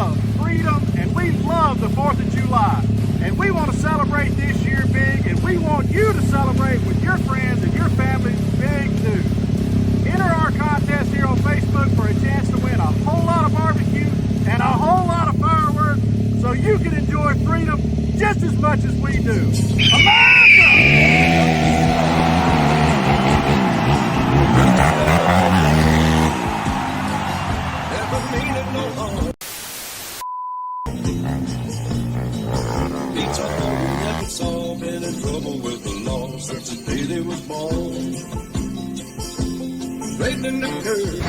love freedom, and we love the 4th of July. And we want to celebrate this year big, and we want you to celebrate with your friends and your family big too. Enter our contest here on Facebook for a chance to win a whole lot of barbecue and a whole lot of fireworks so you can enjoy freedom just as much as we do. America! Been in trouble with the law since the day they was born. Straightening the curve